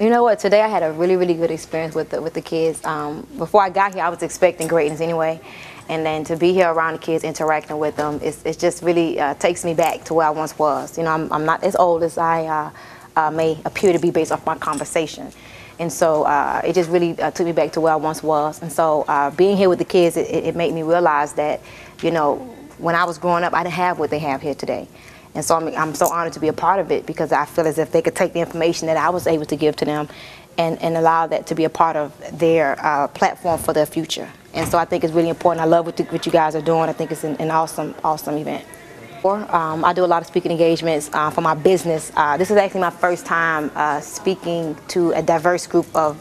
You know what? Today I had a really, really good experience with the kids. Before I got here, I was expecting greatness anyway, and then to be here around the kids, interacting with them, it just really takes me back to where I once was. You know, I'm not as old as I may appear to be based off my conversation, and so it just really took me back to where I once was. And so being here with the kids, it made me realize that, you know, when I was growing up, I didn't have what they have here today. And so I'm so honored to be a part of it, because I feel as if they could take the information that I was able to give to them and allow that to be a part of their platform for their future. And so I think it's really important. I love what you guys are doing. I think it's an awesome event. I do a lot of speaking engagements for my business. This is actually my first time speaking to a diverse group of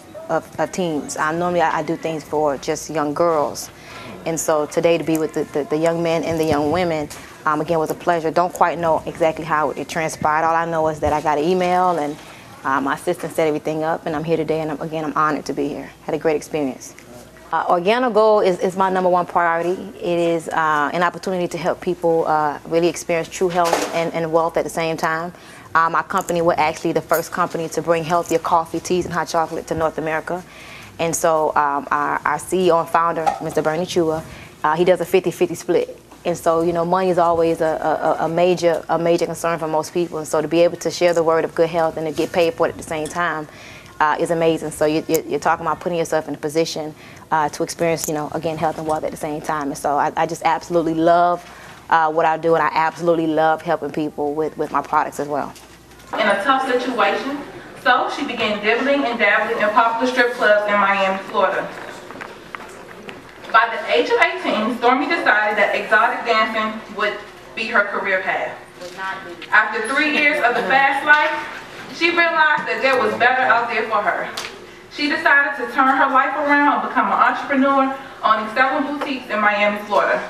teens. Normally I do things for just young girls. And so today to be with the young men and the young women, again, was a pleasure. Don't quite know exactly how it transpired. All I know is that I got an email, and my assistant set everything up, and I'm here today, and I'm honored to be here. Had a great experience. Organic Gold is my #1 priority. It is an opportunity to help people really experience true health and wealth at the same time. Our company, we're actually the first company to bring healthier coffee, teas, and hot chocolate to North America. And so our CEO and founder, Mr. Bernie Chua, he does a 50-50 split. And so, you know, money is always a major concern for most people. And so to be able to share the word of good health and to get paid for it at the same time is amazing. So you're talking about putting yourself in a position to experience, you know, again, health and wealth at the same time. And so I just absolutely love what I do, and I absolutely love helping people with my products as well. In a tough situation, so she began dibbling and dabbling in popular strip clubs in Miami, Florida. By the age of 18, Stormy decided that exotic dancing would be her career path. After 3 years of the fast life, she realized that there was better out there for her. She decided to turn her life around and become an entrepreneur, owning several boutiques in Miami, Florida.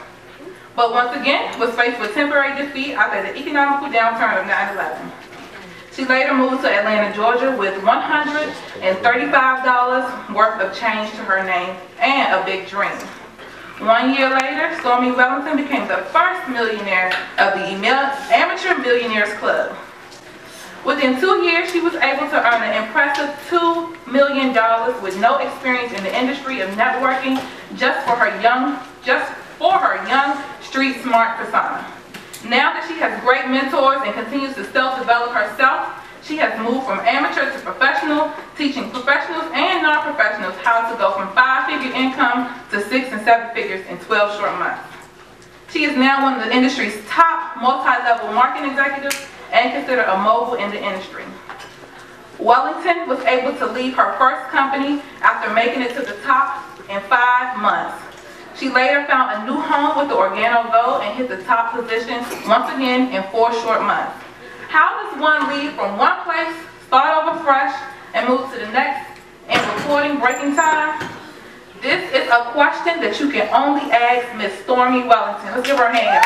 But once again, was faced with temporary defeat after the economic downturn of 9/11. She later moved to Atlanta, Georgia with $135 worth of change to her name and a big dream. 1 year later, Stormy Wellington became the first millionaire of the Amateur Millionaires Club. Within 2 years, she was able to earn an impressive $2 million with no experience in the industry of networking, just for her young street smart persona. Now that she has great mentors and continues to self-develop herself, she has moved from amateur to professional, teaching professionals and non-professionals how to go from 5-figure income to 6 and 7 figures in 12 short months. She is now one of the industry's top multi-level marketing executives and considered a mogul in the industry. Wellington was able to leave her first company after making it to the top in 5 months. She later found a new home with the Organic Gold and hit the top position once again in 4 short months. How does one leave from one place, start over fresh, and move to the next in reporting breaking time? This is a question that you can only ask Miss Stormy Wellington. Let's give her a hand.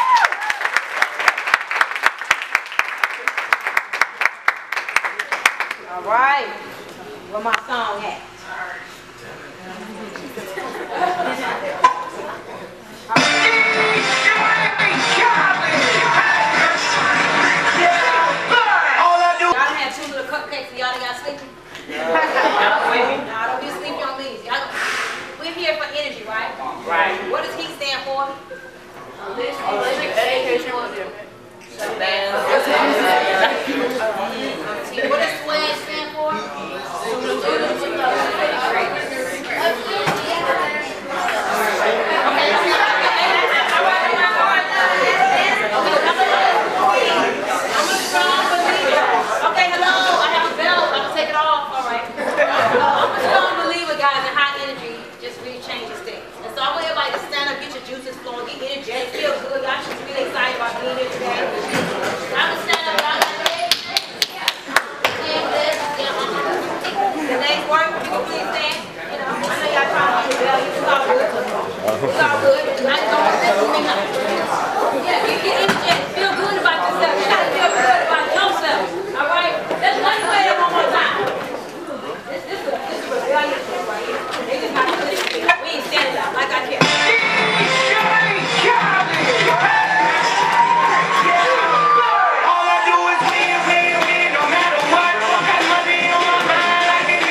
All right, where my song at? Nah, don't be sleepy on these. We're here for energy, right? Right. What does H.E.A.T stand for? Holistic education. What does S.W.A.G stand for? Okay, hello, I have a belt. I'm gonna take it off. All right. I'm a strong believer, guys, in high energy just really changes things. And so I want everybody to stand up, get your juices flowing, get energetic, feel good. Y'all should be really excited about being here today. I'm gonna stand up, y'all got it? The legs work, people please stand. You know, I know y'all trying to get your belly. It's all good. It's all good. I just don't want to mess with me now. Yeah, get energetic. Feel good about yourself. You gotta feel good about yourself. All right? Let's play that one more time. This is a rebellion right here. They just got to listen to me. We ain't standing out like I care. All I do is win, win, win, no matter what. Got money on my mind, I can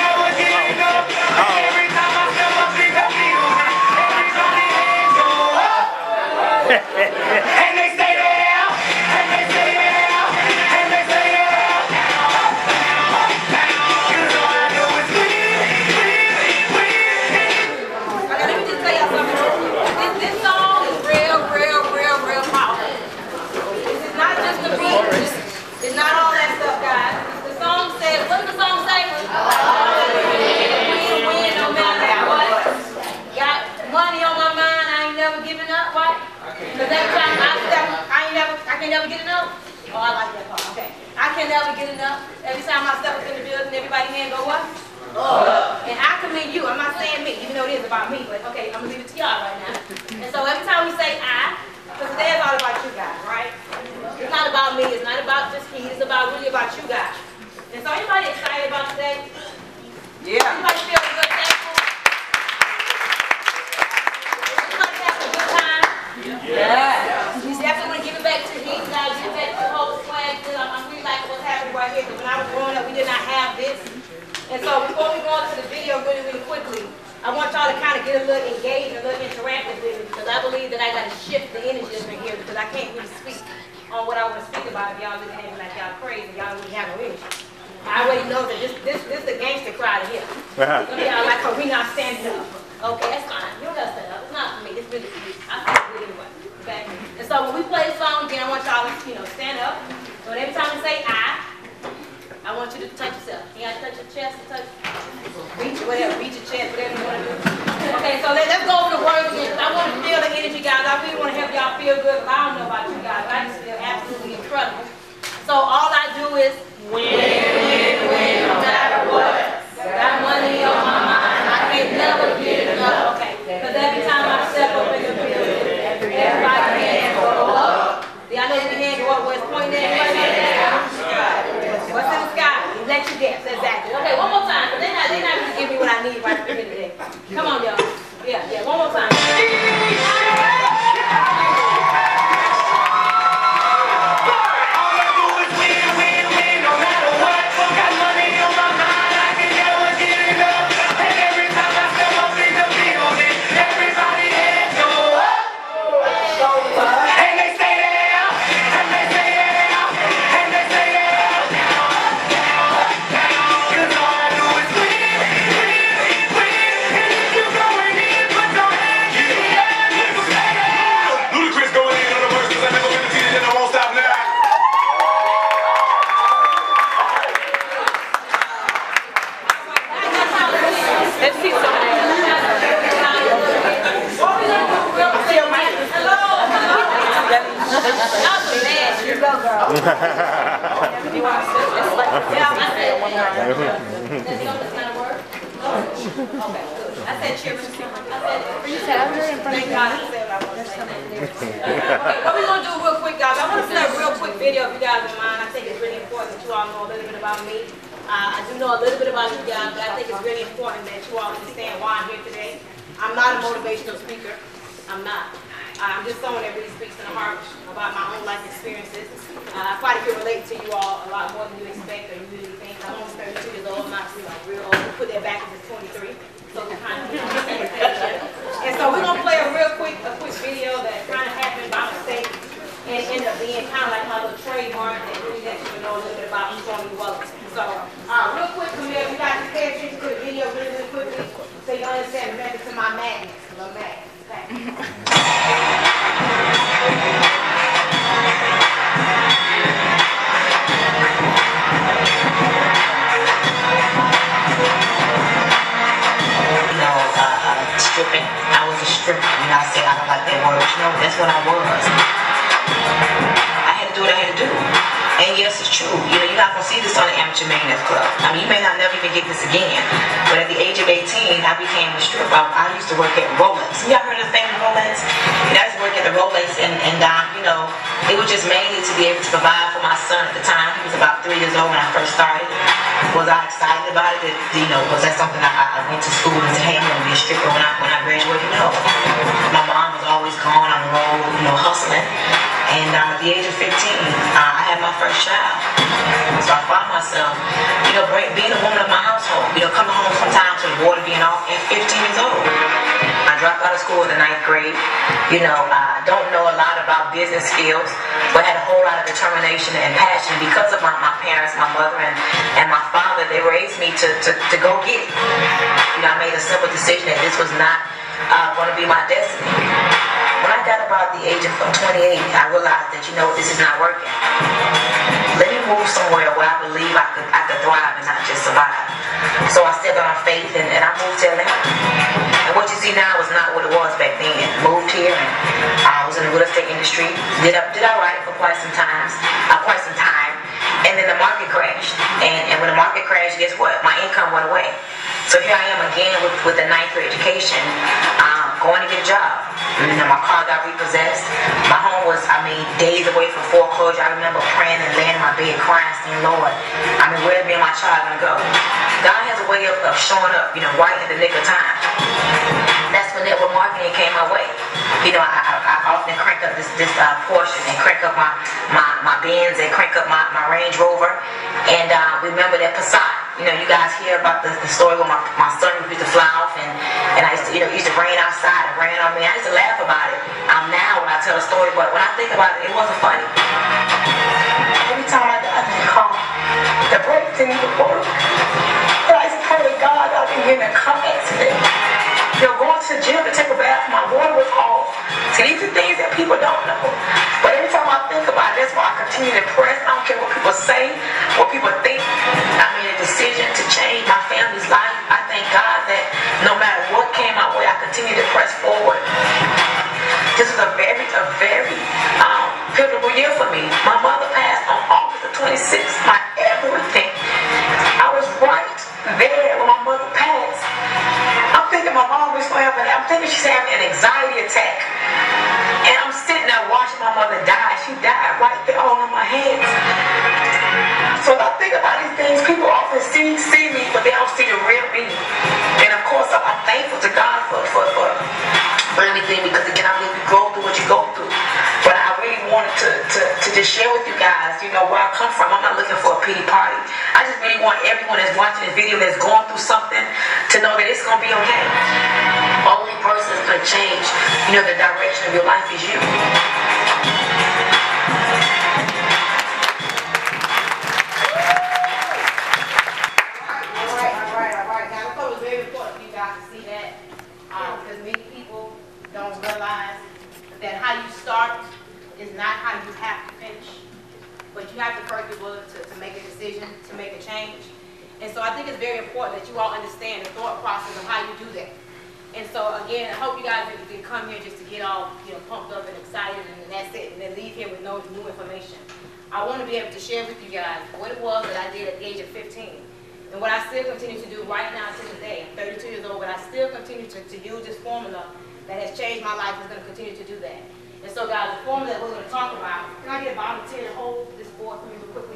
never get enough. Every time I step up in the building, everybody hand go what? Up. And I commend you. I'm not saying me, even though it is about me, but okay, I'm gonna leave it to y'all right now. And so every time we say I, because today is all about you guys, right? It's not about me, it's not about just he, it's really about you guys. And so anybody excited about today? Yeah. Anybody feel good, thankful? Anybody having a good time? Yeah. We definitely want to give it back to H.E.A.T, guys, give it back to the whole swag. I'm really liking what's happening right here, because when I was growing up, we did not have this. And so before we go into the video really quickly, I want y'all to kind of get a little engaged and a little interactive with me, because I believe that I got to shift the energy up in here, because I can't really speak on what I want to speak about if y'all looking at me like y'all crazy, y'all really have no energy. I already know that this is a gangster crowd here. Y'all like, oh, we not standing up. Okay, that's fine. You don't got to stand up. It's not for me. It's really for you. I feel good anyway. Okay? And so when we play the song again, I want y'all to, stand up. So every time we say I want you to touch yourself. You gotta touch your chest and touch, reach or whatever, reach your chest, whatever you want to do. Okay, so let's go over the words again, because I want to feel the energy, guys. I really want to help y'all feel good, but I don't know about you guys, but I just feel absolutely incredible. So all I do is win, no matter what. Got money on my mind, I can't never get enough. Okay, because every time I step up in the building, everybody hand go up. I know you can hand go up where it's pointing at. What's in the sky? Let you guess, exactly. Okay, one more time, because they're not really giving me what I need right here today. Come on, y'all. Yeah, one more time. What we're going to do real quick, guys, I want to play a real quick video if you guys don't mind. I think it's really important that you all know a little bit about me. I do know a little bit about you guys, but I think it's really important that you all understand why I'm here today. I'm not a motivational speaker. I'm not. I'm just someone that really speaks to the heart about my own life experiences. I quite a bit relate to you all a lot more than you expect or you really think. I'm almost 32 years old. I'm not really like real old. Put that back as 23. So we're kind of on the same page here. And so we're going to play a quick video that kind of happened by mistake and ended up being kind of like my little trademark that really lets you know a little bit about Stormy Wellington. So, real quick, Camille, you guys can pay attention to the video really quickly so you understand the method to my madness, because I'm mad. Stripping. I was a stripper. I say I don't like that word. That's what I was. I had to do what I had to do. And yes, it's true. You're not going to see this on the Amateur Millionaires Club. I mean, you may not never even get this again. But at the age of 18, I became a stripper. I used to work at Rolex. Y'all heard of the thing Rolex? I used to work at the Rolex, and it was just mainly to be able to provide for my son at the time. He was about 3 years old when I first started. Was I excited about it? Was that something I went to school and said, hey, I'm going to be a stripper when I graduated? No. My mom was always gone on the road, hustling. And at the age of 15, I had my first child. So I found myself, being a woman of my household, coming home sometimes with water being off at 15 years old. I dropped out of school in the 9th grade. I don't know a lot about business skills, but had a whole lot of determination and passion because of my parents, my mother, and my father. They raised me to go get it. I made a simple decision that this was not going to be my destiny. When I got about the age of 28, I realized that, this is not working. Let me move somewhere where I believe I could thrive and not just survive. So I stepped on faith and I moved to Atlanta. And what you see now is not what it was back then. Moved here and I was in the real estate industry. Did all right for quite some time. And And then the market crashed. And when the market crashed, guess what? My income went away. So here I am again with a 9th grade education, going to get a job. And then my car got repossessed. My home was, days away from foreclosure. I remember praying and laying in my bed crying, saying, Lord, where's me and my child gonna go? God has a way of showing up, right in the nick of time. That's when network marketing came my way. I often crank up this Porsche and crank up my Benz and crank up my Range Rover. And remember that Passat. You guys hear about the story where my son used to fly off and I used to, it used to rain outside and rain on me. I used to laugh about it. Now when I tell a story, but when I think about it, it wasn't funny. Every time I got in the car, the brakes didn't even work. But I used to pray to God I didn't get in a car accident. Going to the gym to take a bath, my water was off. See, these are things that people don't know. But every time I think about it, that's why I continue to press. I don't care what people say, what people think. I made a decision to change my family's life. I thank God that no matter what came my way, I continue to press forward. This is a very pivotal year for me. My mother passed on August the 26th, my everything. I was right there when my mother passed. I'm thinking my mom was going to have I'm thinking she's having an anxiety attack. And I'm sitting there watching my mother die. She died right there all on my hands. So when I think about these things, people often see me, but they don't see the real me. And of course, I'm thankful to God for everything, because again, I believe you go through what you go through. But I really wanted to just share with you guys, where I come from. I'm not looking for a pity party. I just really want everyone that's watching this video that's going through something to know that it's going to be okay. Only person that's going to change, the direction of your life is you. Don't realize that how you start is not how you have to finish, but you have to first be willing to make a decision, to make a change. And so I think it's very important that you all understand the thought process of how you do that. And so again, I hope you guys didn't come here just to get all pumped up and excited and that's it, and then leave here with no new information. I want to be able to share with you guys what it was that I did at the age of 15. And what I still continue to do right now to this day. I'm 32 years old, but I still continue to use this formula that has changed my life, is going to continue to do that. And so guys, the formula that we're going to talk about, can I get a volunteer to hold this board for me real quickly?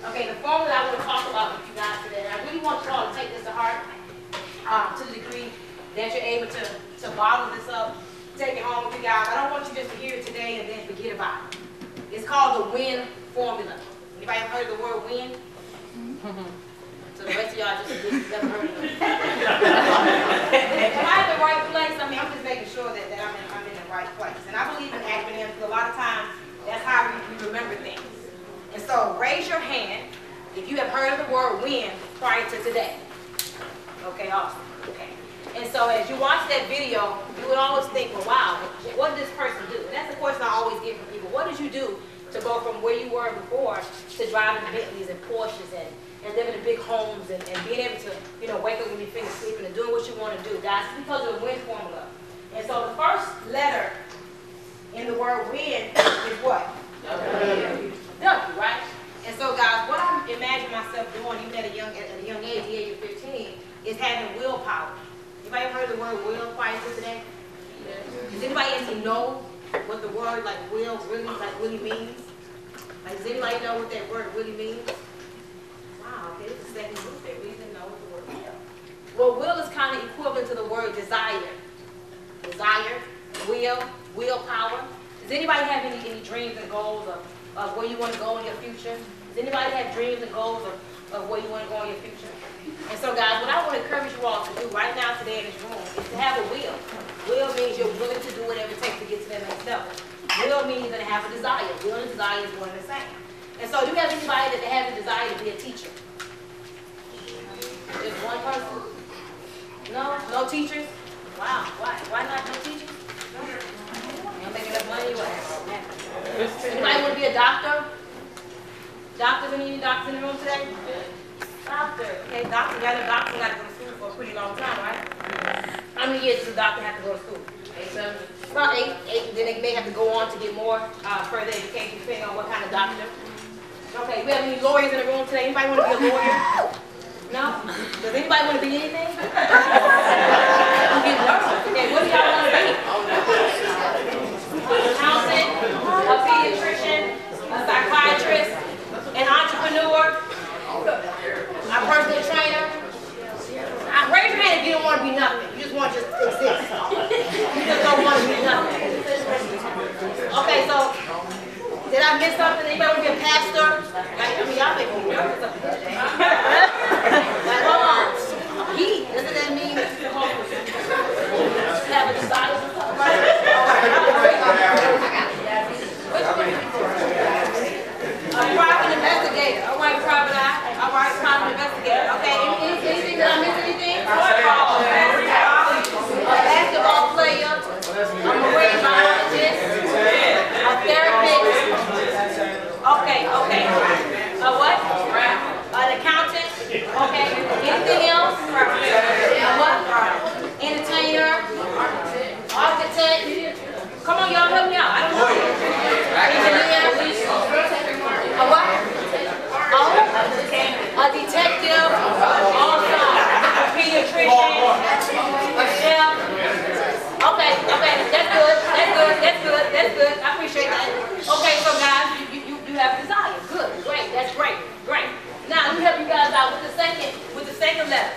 Okay, the formula that I want to talk about with you guys today, and I really want you all to take this to heart to the degree that you're able to bottle this up, take it home with you guys. I don't want you just to hear it today and then forget about it. It's called the WIN formula. Anybody ever heard of the word WIN? So the rest of y'all just never heard of it. Am I in the right place? I'm just making sure that I'm in the right place. And I believe in acronyms because a lot of times that's how we remember things. And so raise your hand if you have heard of the word WIN prior to today. Okay, awesome. Okay. And so as you watch that video, you would always think, well, wow, what did this person do? And that's the question I always get from people. What did you do to go from where you were before to driving Bentleys and Porsches and living in big homes and being able to, wake up when you finish sleeping and doing what you want to do, guys? It's because of the WIN formula. And so the first letter in the word WIN is what? W, right? And so, guys, what I imagine myself doing, even at a young age, the age of 15, is having willpower. Anybody ever heard the word will prior to today? Does anybody actually know what the word will really means? Does anybody know what that word really means? Wow, okay, this is the second group that really didn't know what the word will. Well, will is kind of equivalent to the word desire. Desire, willpower. Does anybody have any dreams and goals of where you want to go in your future? Does anybody have dreams and goals of where you want to go in your future? And so, guys, what I want to encourage you all to do right now today in this room is to have a will. Will means you're willing to do whatever it takes to get to that next level. Will means you're going to have a desire. Will and desire is one and the same. And so, do you have anybody that has a desire to be a teacher? Just one person? No? No teachers? Wow. Why not no teachers? You don't make enough money? Anybody want to be a doctor? Doctors, any doctors in the room today? Doctor. Okay, doctor. Got to go to school for a pretty long time, right? How many years does a doctor have to go to school? 8, 7? About 8. Then they may have to go on to get more further education, depending on what kind of doctor. Okay, we have any lawyers in the room today? Anybody want to be a lawyer? No? Does anybody want to be anything? I'm getting nervous. Okay, what do y'all want to be? An accountant, a pediatrician, a psychiatrist, an entrepreneur, a personal trainer. Raise your hand if you don't want to be nothing. You just want to just exist. You just don't want to be nothing. Okay, so did I miss something? Anybody want to be a pastor? Like, I mean, y'all make me nervous up here today. Like, hold on. He, doesn't that mean that you're supposed to have a desire or something? A private investigator. All right, private eye. All right, private investigator. Okay, anything? Did I miss anything? A basketball player. A marine biologist. A therapist. Okay. A what? An accountant. Okay. Anything else? A what? Entertainer. Architect. Come on, y'all, help me out. I don't know. Engineer. A what? Oh, a detective. Also, a pediatrician. A chef. Okay. That's good. I appreciate that. Okay, so guys, you have desire. Good, great. That's great. Now, let me help you guys out with the second letter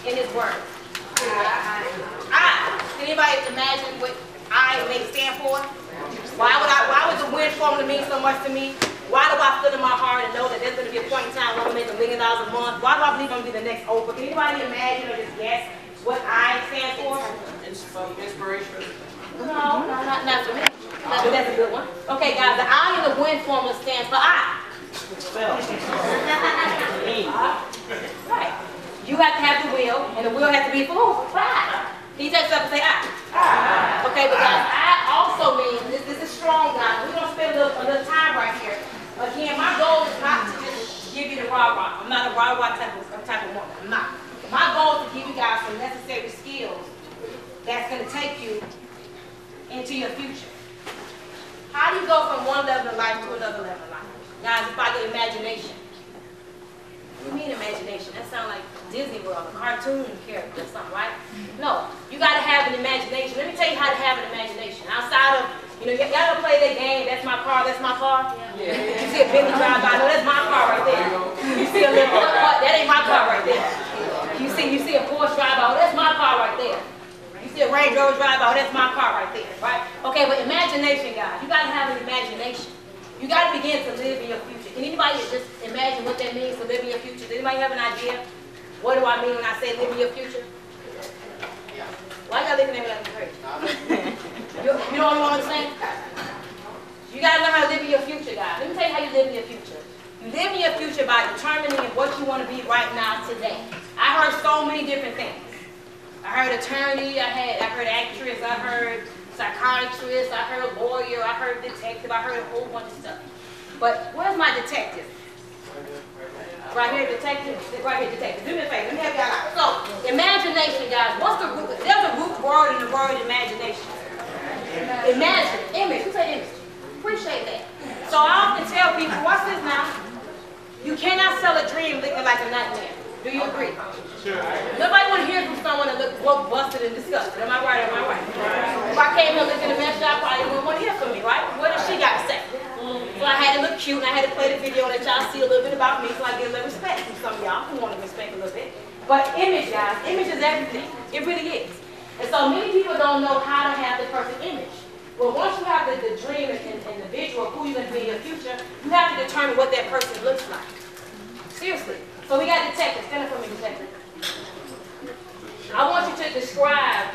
in this word. I. Can anybody imagine what I may stand for? Why would the wind formula mean so much to me? Why do I feel in my heart and know that there's going to be a point in time when I'm going to make $1 million a month? Why do I believe I'm going to be the next Oprah? Can anybody imagine or just guess what I stand for? Inspiration. No, not for me. But that's a good one. Okay, guys, the I in the wind formula stands for I. Right. You have to have the will, and the will has to be for who? For I. Can you take yourself and say I? Okay, but guys, I also means, this is strong, guys. We're going to spend a little time right here. Again, my goal is not to just give you the rah-rah. I'm not a rah-rah type of woman. I'm not. My goal is to give you guys some necessary skills that's going to take you into your future. How do you go from one level of life to another level of life? Guys, it's by your imagination. What do you mean imagination? That sounds like Disney World, a cartoon character or something, right? No, you got to have an imagination. Let me tell you how to have an imagination. Outside of, y'all don't play that game, that's my car, that's my car? Yeah. You see a Bentley drive by, no, that's my car right there. You see a little, that ain't my car right there. You see a Porsche drive by, oh, that's my car right there. You see a Range Rover drive by, oh, that's my car right there, right? Okay, but imagination, guys, you got to have an imagination. You got to begin to live in your future. Can anybody just imagine what that means to live in your future? Does anybody have an idea? What do I mean when I say live in your future? Why y'all looking at me like I'm crazy? You don't understand? You got to learn how to live in your future, guys. Let me tell you how you live in your future. You live in your future by determining what you want to be right now, today. I heard so many different things. I heard attorney, I heard actress, I heard psychiatrist, I heard lawyer, I heard detective, I heard a whole bunch of stuff. But where's my detective? Right here, detective. Right here, detective. Do me a favor. Let me help y'all out. So, imagination, guys. What's the root? There's a root word in the word imagination. Imagine. Image. Who said image? Appreciate that. So I often tell people, watch this now. You cannot sell a dream looking like a nightmare. Do you agree? Sure. Nobody want to hear from someone that looks busted and disgusted. Am I right or am I right? If I came here looking at a mess shop, probably wouldn't want to hear from me, right? What does she got to say? So I had to look cute and I had to play the video that y'all see a little bit about me so I get a little respect from some of y'all who want to respect a little bit. But image, guys, image is everything. It really is. And so many people don't know how to have the perfect image. Well, once you have the dream and the visual of who you're going to be in your future, you have to determine what that person looks like. Seriously. So we got detectives. Stand up for me, detective. I want you to describe.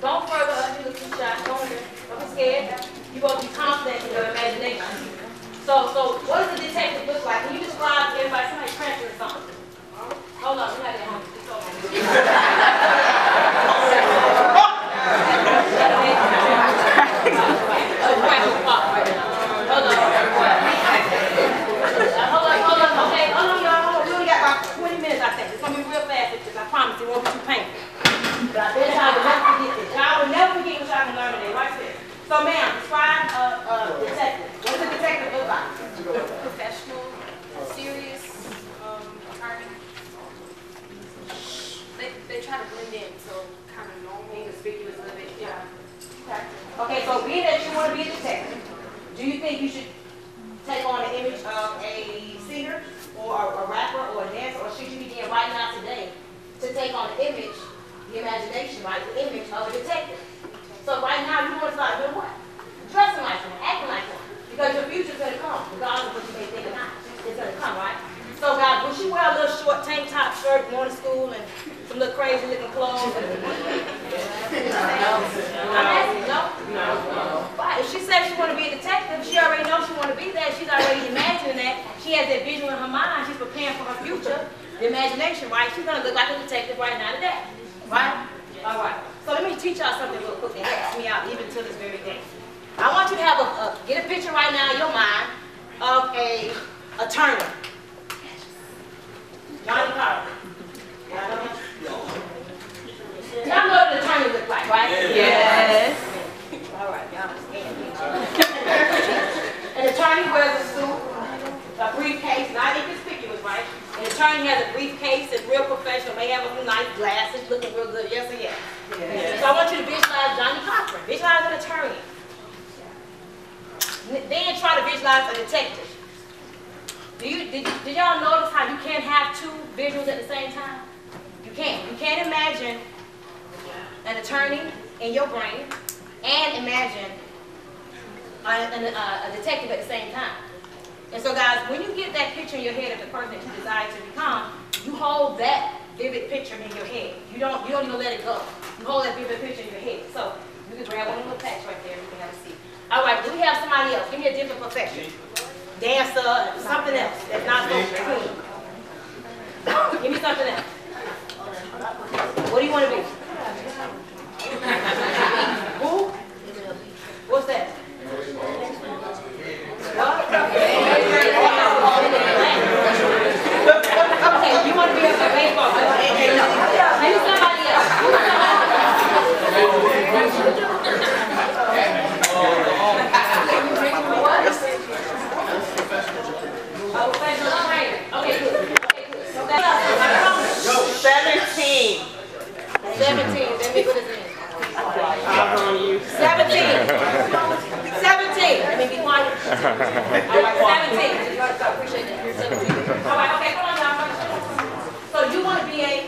Don't further up. You look too shy. Don't be scared. You're supposed to be confident in your imagination. So what does the detective look like? Can you describe to everybody? Somebody transferring something. Hold on. We're not getting home. It's I promise it won't be too painful. But I bet y'all will never forget this. Y'all will never forget what y'all can learn today. Watch this. So, ma'am, describe a detective. What does a detective look like? kind of blend in, so kind of normal. Inconspicuous a little bit. Yeah. Okay, so being that you want to be a detective, do you think you should take on the image of a singer or a rapper or a dancer, or should you begin right now today to take on the image, the imagination, right, the image of a detective? So right now you want to start doing what? Dressing like one, acting like one, because your future's going to come, regardless of what you may think or not. It's going to come, right? So guys, when she wear a little short tank top shirt going to school and some little crazy looking clothes, I'm asking, no? Right. If she says she want to be a detective, she already knows she want to be that. She's already imagining that. She has that vision in her mind. She's preparing for her future. The imagination, right? She's going to look like a detective right now today. Right? All right. So let me teach y'all something real quick that helps me out even to this very day. I want you to have get a picture right now in your mind of a attorney. Johnny Carter. Y'all know what an attorney looks like, right? Yes. All right, y'all understand. An attorney wears a suit, a briefcase, not inconspicuous, right? An attorney has a briefcase, it's real professional, may have a few nice glasses, looking real good, yes or yes? Yes. So I want you to visualize Johnny Cochran, visualize an attorney. Then try to visualize a detective. Did y'all notice how you can't have two visuals at the same time? You can't. You can't imagine an attorney in your brain and imagine a detective at the same time. And so guys, when you get that picture in your head of the person that you desire to become, you hold that vivid picture in your head. You don't even let it go. You hold that vivid picture in your head. So you can grab one of the little packs right there. You can have a seat. All right, do we have somebody else? Give me a different profession. Dancer, something else that's not so clean. Give me something else. What do you want to be? Who? What's that? What? Okay, you want to be a baseball player. Maybe somebody else. Okay, good. 17. Let me put it in. 17. 17. Let me be quiet. All right, 17. I appreciate that. 17. All right, okay, come on, y'all. So you want to be a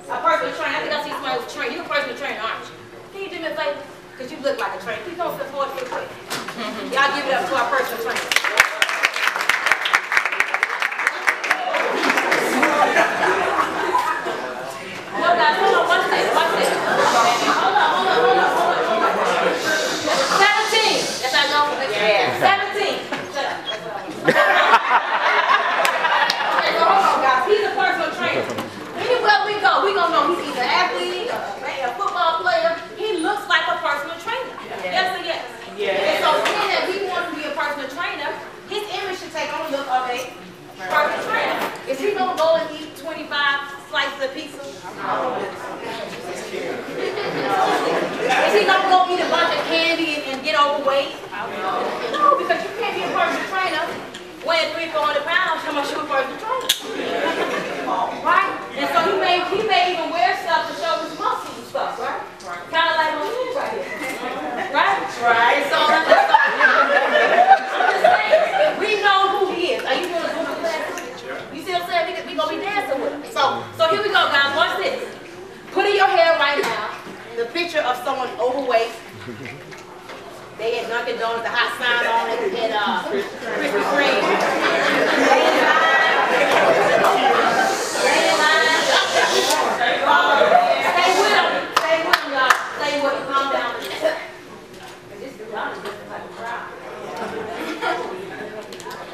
personal trainer. I think I see somebody who's trained. You're a personal trainer, aren't you? Can you do me a favor? Because you look like a trainer. Please don't step forward real quick. Y'all give it up to our personal trainer. No, guys, hold on, watch this. Hold on. 17. Yes, I know. Yeah. 17. Shut up. Okay, so hold on, guys. He's a personal trainer. Anywhere we go, we gonna know he's either an athlete, a football player. He looks like a personal trainer. Yes or yes? Yes. And so being that he wants to be a personal trainer, his image should take on the look of a personal trainer. Is he gonna go and eat 25 slices of pizza? Is he gonna go eat a bunch of candy and get overweight? No, because you can't be a personal trainer weighing 300-400 pounds. How much you a personal trainer? Right? And so he may even wear stuff to show his muscles and stuff, right? Kind of like my kids right here. Right? Right. So I'm just saying, we know who he is. Are you doing a Google class? You see what I'm saying? We gonna be dancing with him. So here we go, guys. Watch this. Put in your hair right now the picture of someone overweight. They had Dunkin' Donuts, the hot sign on it, and Krispy Kreme. Stay in line. Stay with them. Stay with them, y'all. Stay with them. Calm down.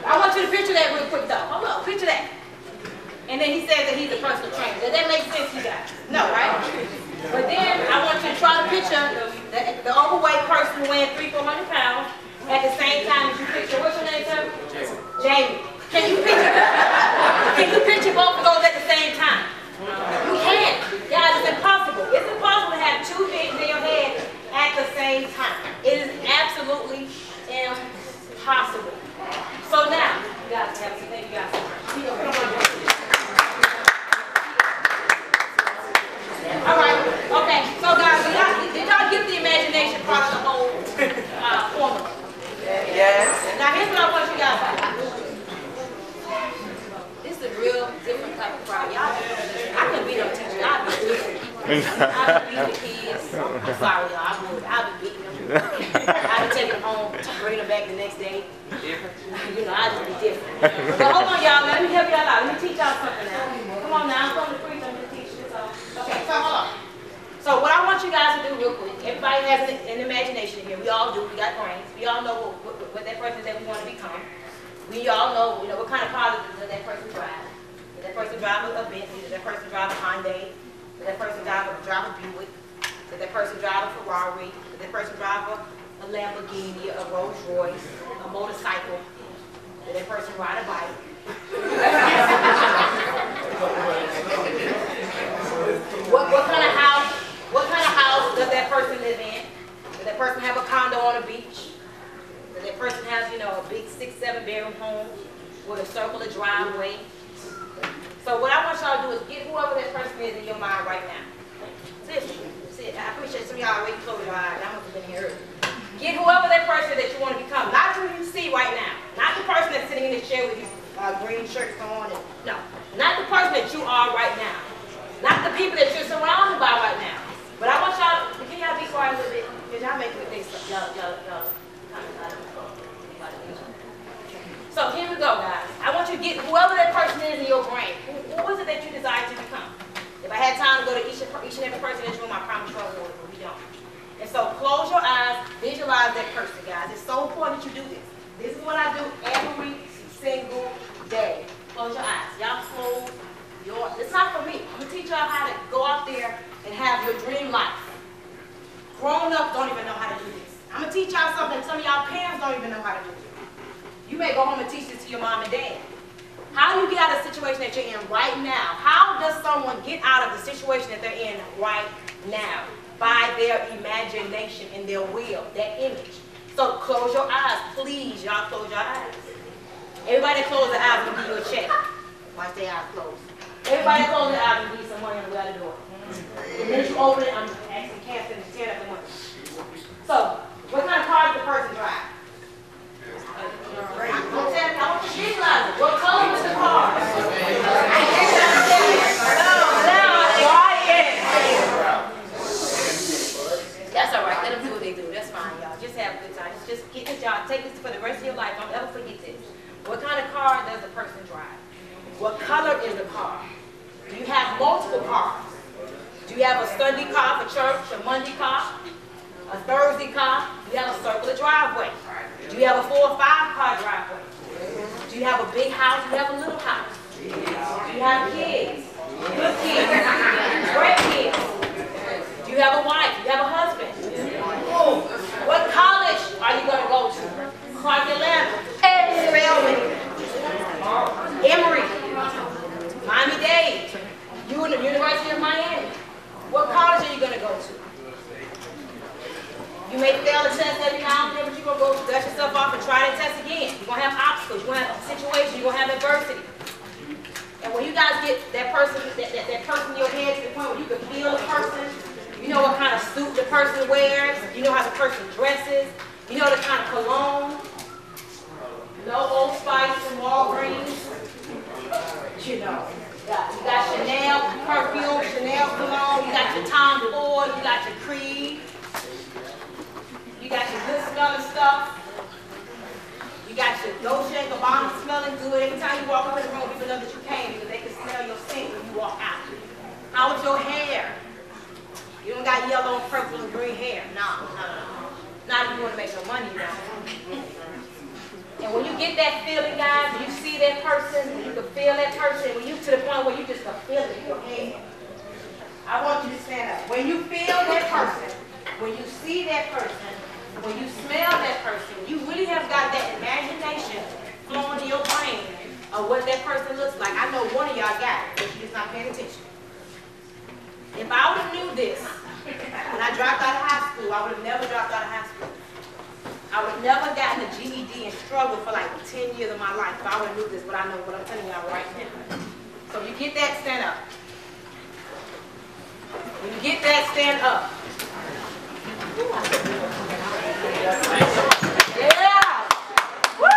I want you to picture that real quick, though. Hold on. Picture that. And then he says that he's a personal trainer. Does that make sense, you guys? No, right? But then I want you to try to picture the overweight person weighing 300-400 pounds at the same time as you picture. What's your name, sir? Jamie. Can you picture both of those at the same time? You can't. Guys, it's impossible. It's impossible to have two visions in your head at the same time. It is absolutely impossible. So now, you guys have some things you guys I would beat the kids. I'm sorry, y'all. I would be beating them. I would take them home, bring them back the next day. You know, I'd just be different. But hold on, y'all. Let me help y'all out. Let me teach y'all something now. Come on now. I'm going to preach. I'm going to teach you something. Okay, so hold on. So what I want you guys to do real quick, everybody has an imagination here. We all do. We got brains. We all know what that person that we want to become. We all know, you know, what kind of car does that person drive. Does that person drive a Bentley? Does that person drive a Hyundai? Does that person drive a Buick? Does that person drive a Ferrari? Does that person drive a Lamborghini, a Rolls Royce, a motorcycle? Does that person ride a bike? What kind of house does that person live in? Does that person have a condo on the beach? Does that person have, you know, a big 6-7 bedroom home with a circular driveway? So what I want y'all to do is get whoever that person is in your mind right now. Sit. I appreciate some of y'all already closed your eyes. I must have been here early. Get whoever that person that you want to become. Not who you see right now. Not the person that's sitting in this chair with his green shirts on. No. Not the person that you are right now. Not the people that you're surrounded by right now. But I want y'all, can y'all be quiet a little bit? Because y'all making me think y'all. So here we go, guys. I want you to get whoever that person is in your brain. Who is it that you desire to become? If I had time to go to each and every person in this room, I promise you I would, but we don't. And so close your eyes, visualize that person, guys. It's so important that you do this. This is what I do every single day. Close your eyes. Y'all close your, it's not for me. I'm going to teach y'all how to go out there and have your dream life. Grown-ups don't even know how to do this. I'm going to teach y'all something some of y'all parents don't even know how to do. You may go home and teach this to your mom and dad. How do you get out of the situation that you're in right now? How does someone get out of the situation that they're in right now? By their imagination and their will, their image. So close your eyes, please. Y'all close your eyes. Everybody that close their eyes will give you a check. Watch their eyes closed. Everybody that close their eyes will give you some money on the way out the door. And then you open it, I'm asking Cass to tear up the money. So, what kind of car does the person drive? I want you to visualize it. What color is the car? That's all right. Let them do what they do. That's fine, y'all. Just have a good time. Just get this job. Take this for the rest of your life. Don't ever forget this. What kind of car does the person drive? What color is the car? Do you have multiple cars? Do you have a Sunday car for church, a Monday car, a Thursday car? Do you have a circular driveway? Do you have a 4 or 5 car driveway? Do you have a big house? Do you have a little house? Do you have kids? Good kids? Great kids? Do you have a wife? Do you have a husband? What college are you going to go to? Carolina, Spelman, Emory, Miami-Dade, University of Miami. What college are you going to go to? You may fail the test every now and then, but you're going to go dust yourself off and try that test again. You're going to have obstacles. You're going to have situations. You're going to have adversity. And when you guys get that person in your head to the point where you can feel the person, you know what kind of suit the person wears, you know how the person dresses, you know the kind of cologne, no Old Spice and Walgreens, you know. You got Chanel perfume, Chanel cologne, you got your Tom Ford, you got your Creed, you got your good smelling stuff, you got your Dolce & Gabbana smelling good. Every time you walk up in the room, people know that you came because they can smell your scent when you walk out. How is your hair? You don't got yellow, purple, and green hair. No. Not if you want to make some money, you know. And when you get that feeling, guys, when you see that person, when you can feel that person, when you to the point where you just can feel it in your head, I want you to stand up. When you feel that person, when you see that person, when you smell that person, you really have got that imagination flowing to your brain of what that person looks like. I know one of y'all got it, but you're just not paying attention. If I would have knew this, when I dropped out of high school, I would have never dropped out of high school. I would have never gotten a GED and struggled for like 10 years of my life if I would have knew this, but I know what I'm telling y'all right now. So you get that, stand up. When you get that, stand up. Yeah! Woo!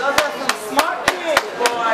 Those are some smart kids, boy.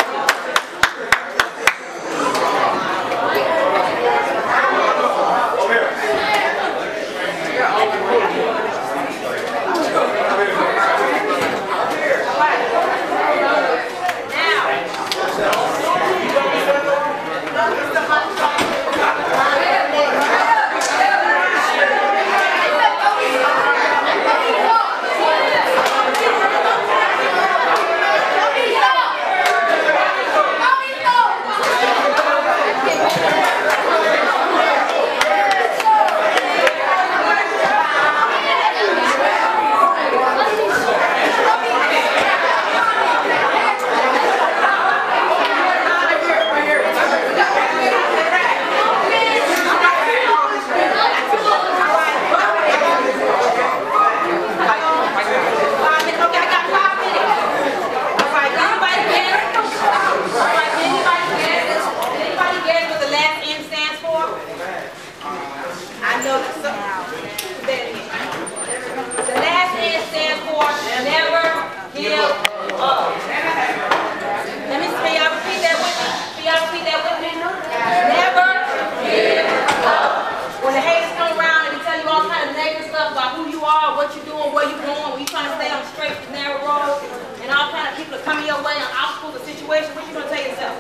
situation, what you gonna tell yourself?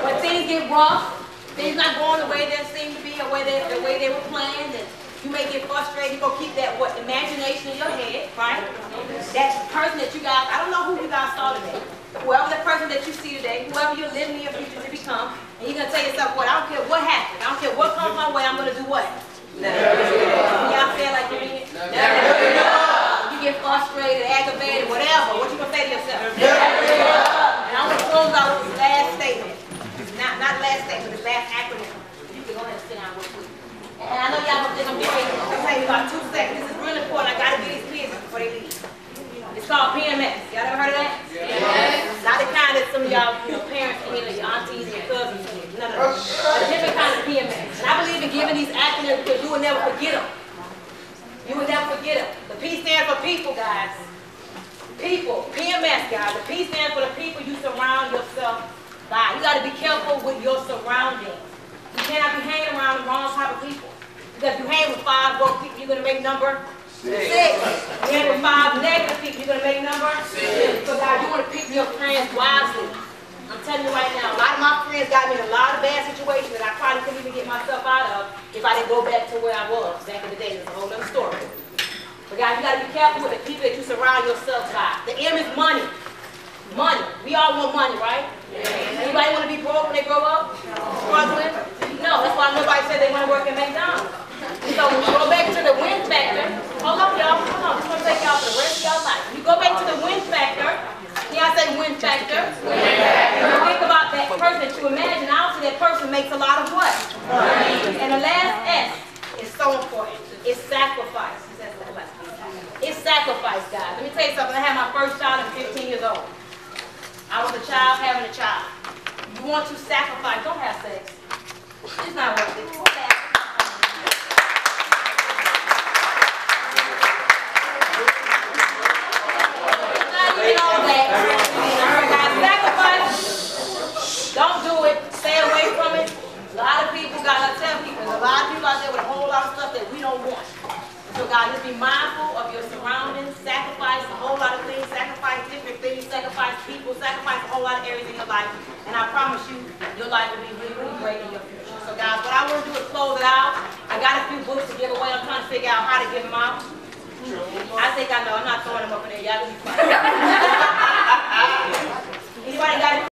When things get rough, things not going the way they seem to be, or the way they were planned, and you may get frustrated. You gonna keep that what imagination in your head, right? That person that you guys, I don't know who you guys saw today. Whoever the person that you see today, whoever you're living in your future to become, and you're gonna tell yourself, what? I don't care what happens. I don't care what comes my way. I'm gonna do what? Y'all say it like you mean it? You get frustrated, aggravated, whatever. What you gonna say to yourself? And I'm gonna close out with this last statement. Not last statement, this last acronym. You can go ahead and sit down real quick. And I know y'all gonna think I'm getting ready to tell you about 2 seconds. This is really important. I gotta get these kids before they leave. It's called PMS. Y'all ever heard of that? Yes. Not the kind that some of y'all, parents and your aunties and your cousins. None of them. A different kind of PMS. And I believe in giving these acronyms because you will never forget them. You will never forget them. The P stands for people, guys. People. PMS, guys. The P stands for the people you surround yourself by. You got to be careful with your surroundings. You cannot be hanging around the wrong type of people. Because if you hang with 5 broke people, you're going to make number 6. You hang with 5 negative people, you're going to make number 6. So guys, you want to pick your friends wisely. I'm telling you right now, a lot of my friends got me in a lot of bad situations that I probably couldn't even get myself out of if I didn't go back to where I was back in the day. It's a whole other story. But guys, you got to be careful with the people that you surround yourself by. The M is money. Money. We all want money, right? Anybody want to be broke when they grow up? Struggling? No, that's why nobody said they want to work at McDonald's. So when you go back to the win factor, hold up y'all, hold on, I'm going to take y'all for the rest of y'all life. When you go back to the win factor, y'all say win factor. You think about that person that you imagine, obviously that person makes a lot of what? Money. And the last S is so important. It's sacrifice. It's sacrifice, guys. Let me tell you something. I had my first child at 15 years old. I was a child having a child. You want to sacrifice, don't have sex. It's not worth it. Don't do it. Stay away from it. A lot of people, God, I tell people, there's a lot of people out there with a whole lot of stuff that we don't want. So God, just be mindful of your surroundings. Sacrifice a whole lot of things. Sacrifice different things. Sacrifice people. Sacrifice a whole lot of areas in your life. And I promise you, your life will be really, really great in your future. So guys, what I want to do is close it out. I got a few books to give away. I'm trying to figure out how to give them out. I think I know. I'm not throwing them up in there. Y'all can be quiet.